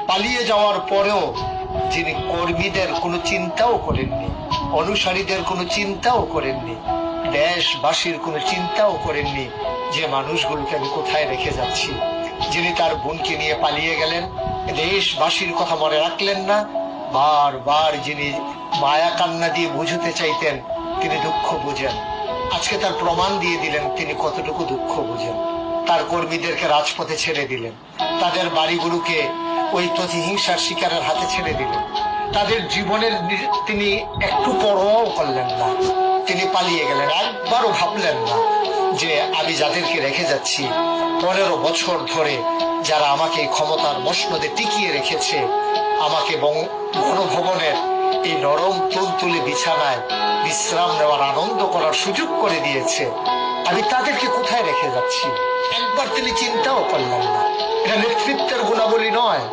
পালিয়ে যাওয়ার পরেও যিনি কর্মীদের কোনো চিন্তাও করেননি, অনুসারীদের কোনো চিন্তাও করেননি, দেশবাসীর কোনো চিন্তাও করেননি যে মানুষগুলোকে আমি কোথায় রেখে যাচ্ছি। যিনি তার বোনকে নিয়ে পালিয়ে গেলেন, দেশবাসীর কথা মনে রাখলেন না। বারবার যিনি মায়া কান্না দিয়ে বুঝতে চাইতেন, তিনি দুঃখ বুঝেন। আজকে তার প্রমাণ দিয়ে দিলেন তিনি কতটুকু দুঃখ বুঝেন। তার কর্মীদেরকে রাজপথে ছেড়ে দিলেন, তাদের বাড়িগুলোকে ওই প্রতিহিংসার শিকারের হাতে ছেড়ে দিলেন। তাদের জীবনের তিনি একটু পরোয়াও করলেন না, তিনি পালিয়ে গেলেন। একবারও ভাবলেন না যে আমি যাদেরকে রেখে যাচ্ছি 15 বছর ধরে, যারা আমাকে ক্ষমতার মসনদে টিকিয়ে রেখেছে, আমাকে গণভবনের এই নরম তুলতুলে বিছানায় বিশ্রাম নেওয়ার, আনন্দ করার সুযোগ করে দিয়েছে, আমি তাদেরকে কোথায় রেখে যাচ্ছি একবার তিনি চিন্তাও করলেন না। এটা নেতৃত্বের গুণাবলী নয়।